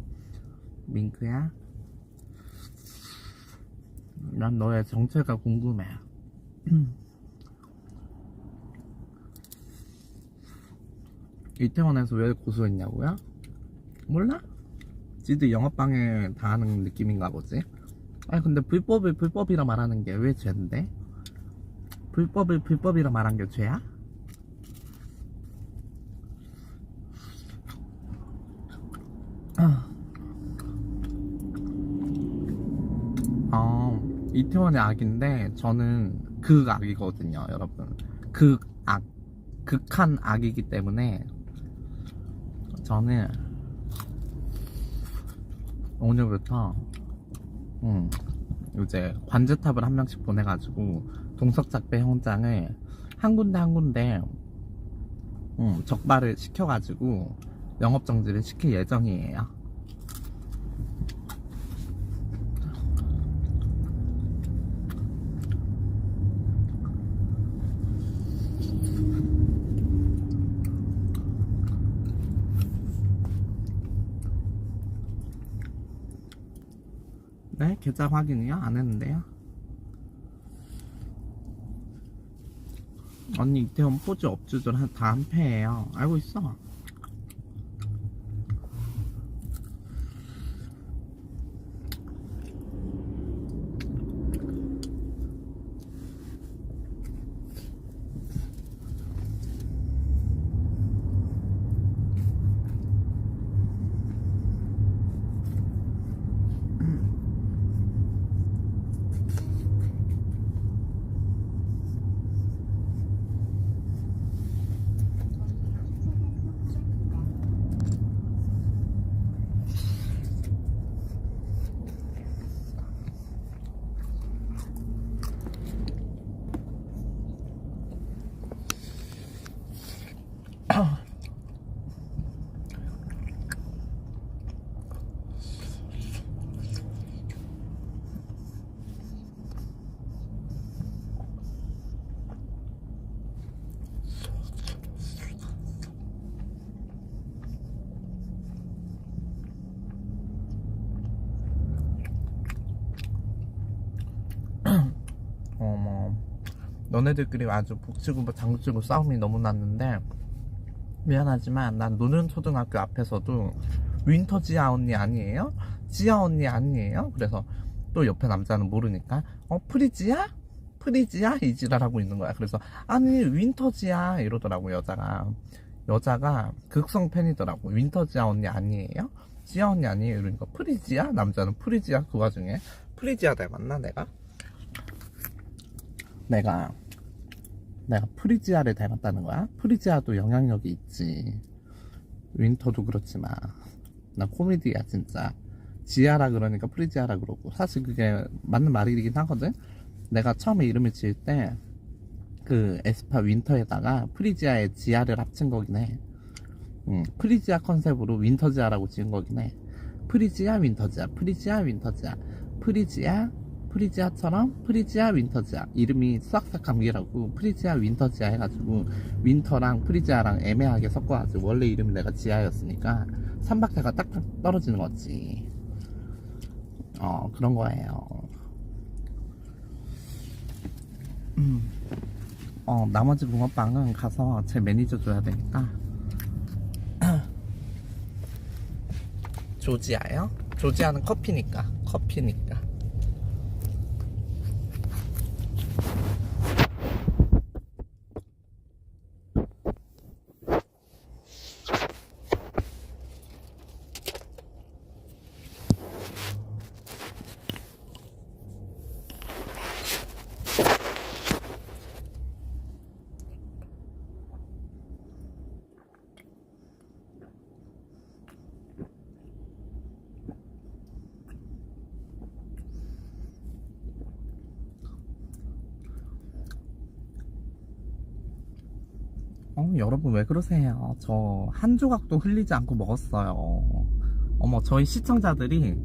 민크야? 난 너의 정체가 궁금해. 이태원에서 왜 고소했냐고요? 몰라? 지들 영업방해 당하는 느낌인가 보지? 아니 근데 불법을 불법이라 말하는 게 왜 죄인데? 불법을 불법이라 말한 게 죄야? 이태원의 악인데 저는 극악이거든요, 여러분. 극악, 극한 악이기 때문에 저는 오늘부터 이제 관제탑을 한 명씩 보내가지고 동석작배 현장을 한 군데 적발을 시켜가지고 영업정지를 시킬 예정이에요. 네? 계좌 확인이요? 안 했는데요? 언니 이태원 포즈 업주들 다 한패예요. 알고 있어. 어머, 너네들끼리 아주 북치고 장치고 싸움이 너무 났는데 미안하지만 난 노는 초등학교 앞에서도 윈터 지아 언니 아니에요? 지아 언니 아니에요? 그래서 또 옆에 남자는 모르니까 프리지아? 프리지아? 이지랄하고 있는 거야. 그래서 아니 윈터 지아 이러더라고. 여자가 극성 팬이더라고. 윈터 지아 언니 아니에요? 지아 언니 아니에요? 이러니까 프리지아? 남자는 프리지아. 그 와중에 프리지아 닮았나 내가 프리지아를 닮았다는 거야? 프리지아도 영향력이 있지. 윈터도 그렇지만 나 코미디야 진짜. 지아라 그러니까 프리지아라 그러고 사실 그게 맞는 말이긴 하거든. 내가 처음에 이름을 지을 때 그 에스파 윈터에다가 프리지아의 지아를 합친 거긴 해. 프리지아 컨셉으로 윈터지아라고 지은 거긴 해. 프리지아 윈터지아, 프리지아 윈터지아, 프리지아 프리지아처럼 프리지아 윈터지아 이름이 싹싹 감기라고 프리지아 윈터지아 해가지고 윈터랑 프리지아랑 애매하게 섞어가지고 원래 이름이 내가 지아였으니까 삼박자가 딱딱 떨어지는 거지. 그런 거예요. 나머지 붕어빵은 가서 제 매니저 줘야 되니까. 조지아요? 조지아는 커피니까. 여러분 왜 그러세요? 저 한 조각도 흘리지 않고 먹었어요. 어머, 저희 시청자들이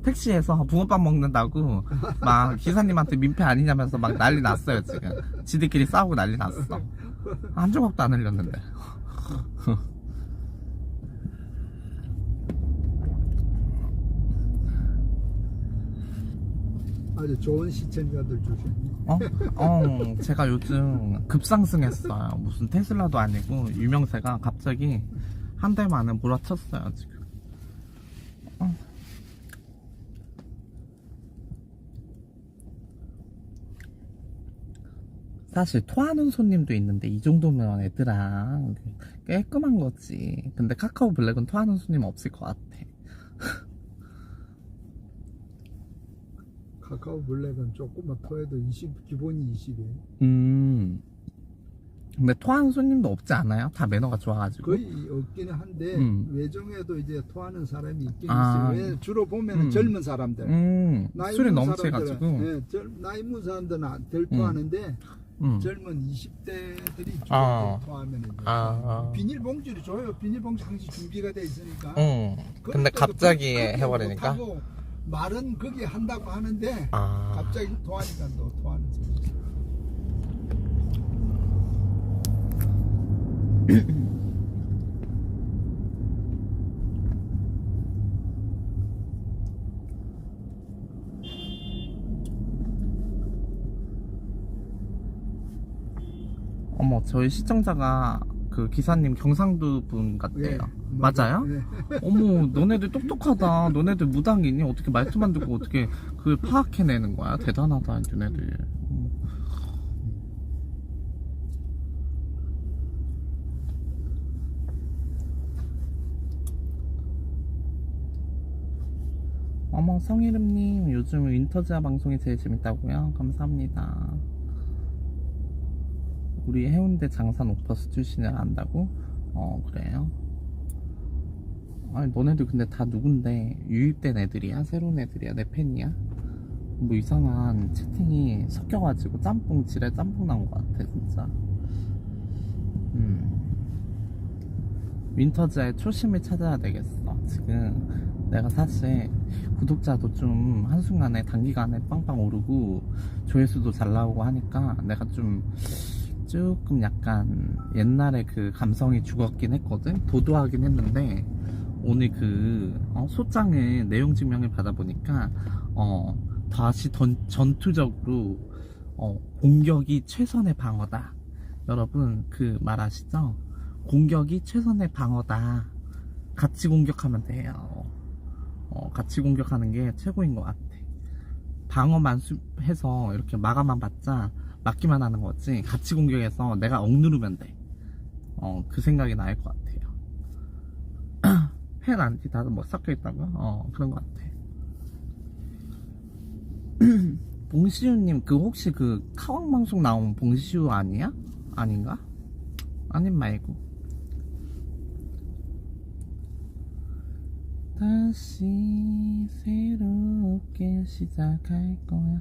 택시에서 붕어빵 먹는다고 막 기사님한테 민폐 아니냐면서 막 난리 났어요. 지금 지들끼리 싸우고 난리 났어. 한 조각도 안 흘렸는데. 아주 좋은 시청자들 주신. 제가 요즘 급상승했어요. 무슨 테슬라도 아니고 유명세가 갑자기 한 달 만에 몰아쳤어요 지금. 사실 토하는 손님도 있는데 이 정도면 애들랑 깔끔한 거지. 근데 카카오 블랙은 토하는 손님 없을 것 같아. 카카오 블랙은 조금만 토해도 20, 기본이 20이에요. 근데 토하는 손님도 없지 않아요? 다 매너가 좋아가지고. 거의 없기는 한데 외정에도 이제 토하는 사람이 있긴 아. 있어요. 왜 주로 보면은 젊은 사람들, 나이 술이 먹은 너무 취해가지고. 사람들은, 나이 먹은 사람들은 덜 토하는데 젊은 20대들이 주로 토하면 이제 비닐봉지를 줘요. 비닐봉지 항상 준비가 돼 있으니까. 근데 갑자기 해버리니까. 못하고 말은 거기 한다고 하는데 갑자기 토하니까 또 토하는 소리. 어머, 저희 시청자가 그 기사님 경상도 분 같대요. 맞아요? 네. 어머, 너네들 똑똑하다. 너네들 무당이니? 어떻게 말투만 듣고 어떻게 그걸 파악해내는 거야? 대단하다, 너네들. 어머, 성이름님 요즘 윈터지아 방송이 제일 재밌다고요? 감사합니다. 우리 해운대 장산 옥터스 출신을 안다고? 그래요? 아니 너네들 근데 다 누군데 유입된 애들이야? 새로운 애들이야? 내 팬이야? 뭐 이상한 채팅이 섞여가지고 짬뽕 지뢰 짬뽕 나온 것 같아 진짜. 윈터지아의 초심을 찾아야 되겠어. 지금 내가 사실 구독자도 좀 한순간에 단기간에 빵빵 오르고 조회수도 잘 나오고 하니까 내가 좀 조금 약간 옛날에 그 감성이 죽었긴 했거든. 도도하긴 했는데 오늘 그 소장을 내용 증명을 받아보니까 다시 전투적으로 공격이 최선의 방어다. 여러분 그 말 아시죠? 공격이 최선의 방어다. 같이 공격하면 돼요. 같이 공격하는 게 최고인 것 같아. 방어만 해서 이렇게 막아만 봤자 막기만 하는 거지. 같이 공격해서 내가 억누르면 돼. 그 생각이 나을 것 같아요. 팬 안티 다들 뭐 섞여 있다고요? 그런 것 같아. 봉시우님 그 혹시 그 카왕 방송 나온 봉시우 아니야? 아닌가? 아님 말고. 다시 새롭게 시작할 거야.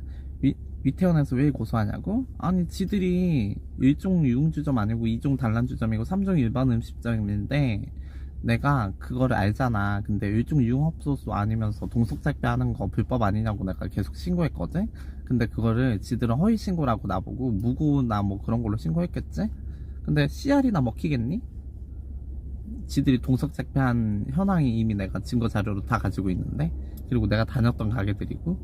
위태원에서 왜 고소하냐고? 아니 지들이 1종 유흥주점 아니고 2종 단란주점이고 3종 일반 음식점인데 내가 그거를 알잖아. 근데 요즘 융합소수 아니면서 동석택배 하는 거 불법 아니냐고 내가 계속 신고했거든. 근데 그거를 지들은 허위 신고라고 나보고 무고나 뭐 그런 걸로 신고했겠지. 근데 CR이나 먹히겠니? 지들이 동석택배한 현황이 이미 내가 증거 자료로 다 가지고 있는데, 그리고 내가 다녔던 가게들이고,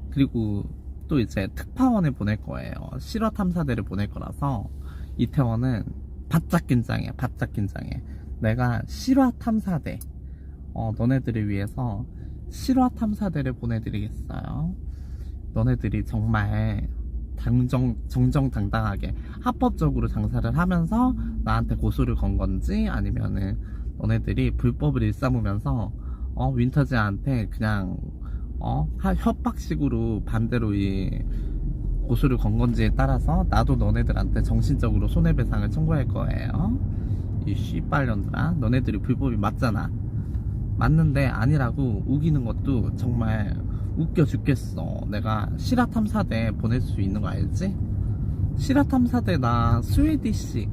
그리고 또 이제 특파원을 보낼 거예요. 실화 탐사대를 보낼 거라서 이태원은 바짝 긴장해. 바짝 긴장해. 내가 실화 탐사대, 너네들을 위해서 실화 탐사대를 보내드리겠어요. 너네들이 정말 정정당당하게 합법적으로 장사를 하면서 나한테 고소를 건 건지, 아니면은 너네들이 불법을 일삼으면서 윈터즈한테 그냥 협박식으로 반대로 이 고소를 건 건지에 따라서 나도 너네들한테 정신적으로 손해배상을 청구할 거예요. 이 씨발년들아, 너네들이 불법이 맞잖아. 맞는데 아니라고 우기는 것도 정말 웃겨 죽겠어. 내가 실화탐사대 보낼 수 있는 거 알지? 실화탐사대 나 스웨디시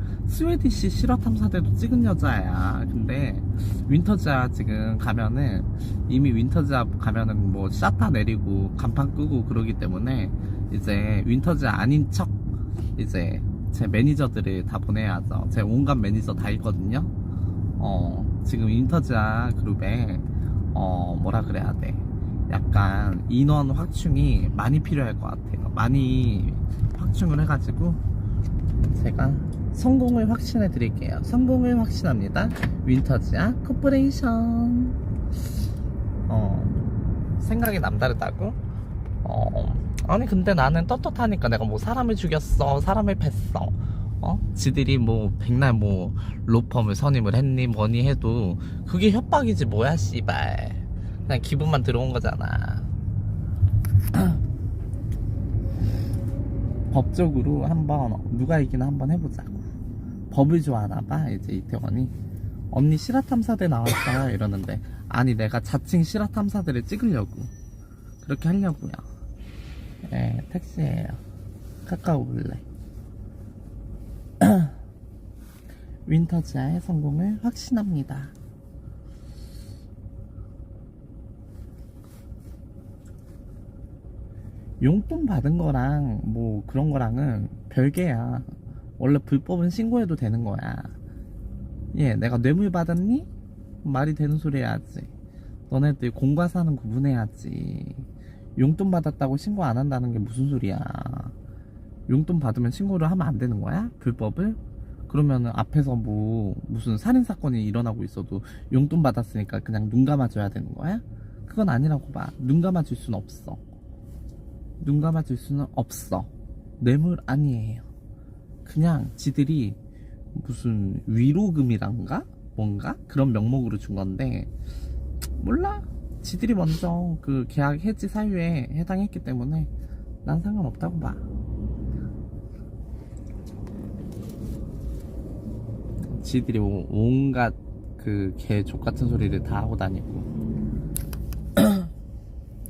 실화탐사대도 찍은 여자야. 근데 윈터즈야 지금 가면은, 이미 윈터즈야 가면은 뭐 샤타 내리고 간판 끄고 그러기 때문에 이제 윈터즈야 아닌 척 이제 제 매니저들을 다 보내야죠. 제 온갖 매니저 다 있거든요. 지금 윈터즈야 그룹에 뭐라 그래야 돼, 약간 인원 확충이 많이 필요할 것 같아요. 많이 확충을 해가지고 제가 성공을 확신해 드릴게요. 성공을 확신합니다. 윈터즈야 코퍼레이션. 생각이 남다르다고? 아니 근데 나는 떳떳하니까. 내가 뭐 사람을 죽였어, 사람을 팼어, 지들이 뭐 백날 뭐 로펌을 선임을 했니 뭐니 해도 그게 협박이지 뭐야 씨발. 그냥 기분만 들어온 거잖아. 법적으로 한번 누가 이기나 한번 해보자고. 법을 좋아하나봐 이제 이태원이. 언니 실화탐사대 나왔어요 이러는데, 아니 내가 자칭 실화탐사대를 찍으려고 그렇게 하려고요. 네, 택시예요. 카카오 블랙. 윈터즈의 성공을 확신합니다. 용돈 받은 거랑 뭐 그런 거랑은 별개야. 원래 불법은 신고해도 되는 거야. 예, 내가 뇌물 받았니? 말이 되는 소리 해야지. 너네들 공과 사는 구분해야지. 용돈 받았다고 신고 안 한다는 게 무슨 소리야. 용돈 받으면 신고를 하면 안 되는 거야? 불법을? 그러면은 앞에서 뭐 무슨 살인사건이 일어나고 있어도 용돈 받았으니까 그냥 눈 감아줘야 되는 거야? 그건 아니라고 봐. 눈 감아줄 수는 없어. 눈 감아줄 수는 없어. 뇌물 아니에요. 그냥 지들이 무슨 위로금이란가? 뭔가? 그런 명목으로 준 건데, 몰라. 지들이 먼저 그 계약 해지 사유에 해당했기 때문에 난 상관없다고 봐. 지들이 온갖 그 개 족같은 소리를 다 하고 다니고.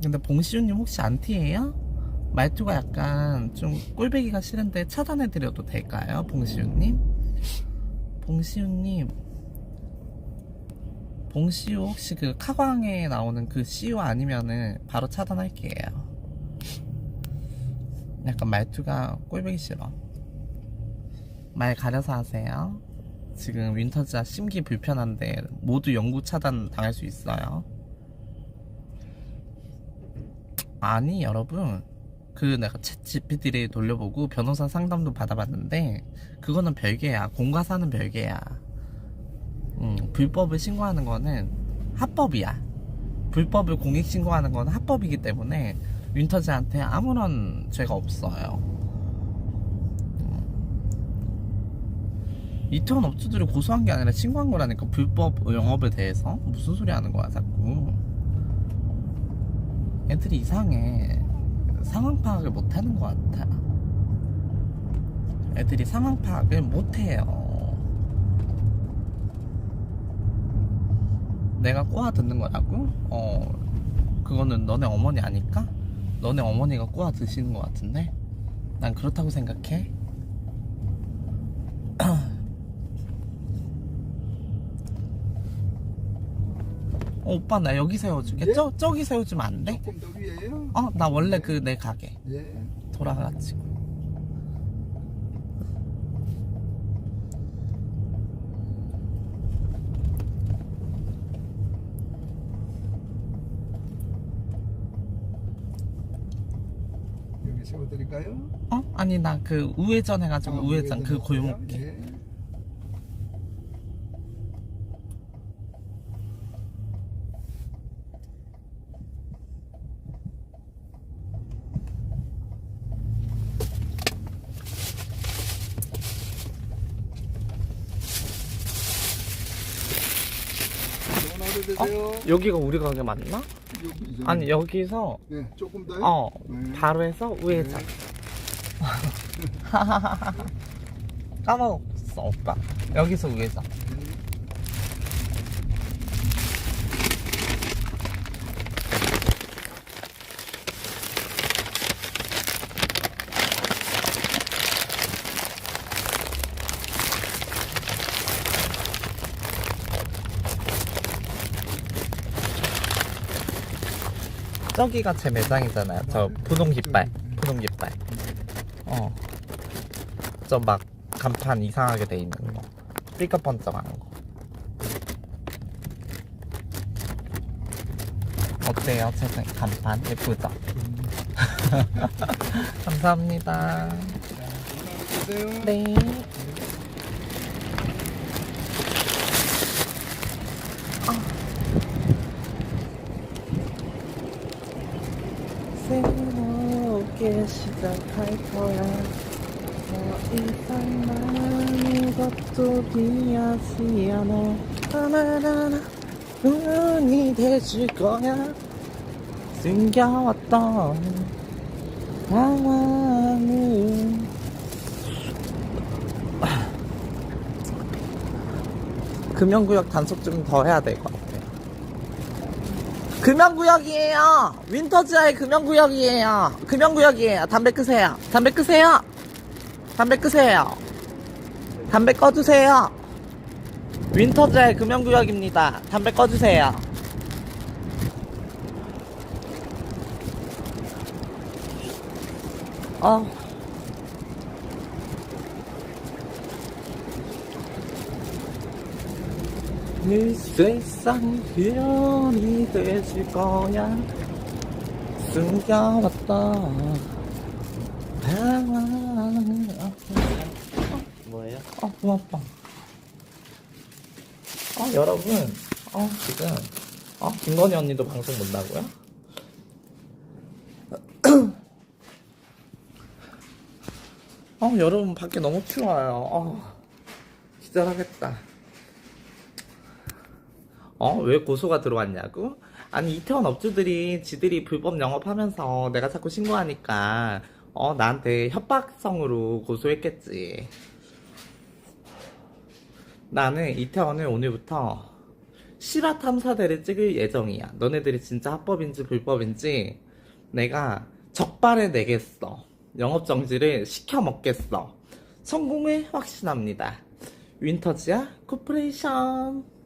근데 봉시우님 혹시 안티예요? 말투가 약간 좀 꼴배기가 싫은데 차단해드려도 될까요? 봉시우님? 봉시우 혹시 그 카광에 나오는 그 시우 아니면은 바로 차단할게요. 약간 말투가 꼴보기 싫어. 말 가려서 하세요. 지금 윈터즈가 심기 불편한데 모두 영구 차단 당할 수 있어요. 아니 여러분, 그 내가 챗 GPT를 돌려보고 변호사 상담도 받아봤는데 그거는 별개야. 공과사는 별개야. 불법을 신고하는 거는 합법이야. 불법을 공익신고하는 건 합법이기 때문에 윈터즈한테 아무런 죄가 없어요. 이태원 업주들이 고소한 게 아니라 신고한 거라니까. 불법 영업에 대해서 무슨 소리 하는 거야 자꾸. 애들이 이상해. 상황 파악을 못하는 것 같아. 애들이 상황 파악을 못해요. 내가 꼬아 듣는 거라고? 그거는 너네 어머니 아닐까? 너네 어머니가 꼬아 드시는 것 같은데? 난 그렇다고 생각해. 오빠 나 여기 세워줄게. 예? 저기 세워주면 안 돼? 조금 더 위에요? 나 원래 그 내 가게 예. 돌아가지고. 여기 세워드릴까요? 아니 나 그 우회전 해가지고 우회전 그 골목길. 예. 전화도 되세요. 여기가 우리 가게 맞나? 여기, 아니 여기서 네, 조금 더요. 네. 바로 해서 우회전. 까먹었어 오빠. 여기서 우회전. 저기가 제 매장이잖아요. 저 분홍 깃발. 저 막 간판 이상하게 돼 있는 거. 삐까 번쩍한 거. 어때요? 제 간판 예쁘죠? 감사합니다. 되세요. 네. 새롭게 시작할 거야. 더 이상 아무것도 비하지 않아. 하나하나 눈이 돼줄 거야. 숨겨왔던 방황은 금연구역 단속 좀 더 해야 될 것 같아요. 금연구역이에요. 윈터지아의 금연구역이에요. 금연구역이에요. 담배 끄세요. 담배 끄세요. 담배 끄세요. 담배 꺼주세요. 윈터지아의 금연구역입니다. 담배 꺼주세요. 이 세상 변이 되질 거야. 숨겨왔다 방황. 뭐예요? 고맙다. 여러분 지금 김건희 언니도 방송 본다고요? 여러분 밖에 너무 추워요. 기절하겠다. 왜 고소가 들어왔냐고? 아니 이태원 업주들이 지들이 불법 영업하면서 내가 자꾸 신고하니까 나한테 협박성으로 고소했겠지. 나는 이태원을 오늘부터 실화 탐사대를 찍을 예정이야. 너네들이 진짜 합법인지 불법인지 내가 적발해 내겠어. 영업정지를 시켜 먹겠어. 성공을 확신합니다. 윈터지아 코퍼레이션.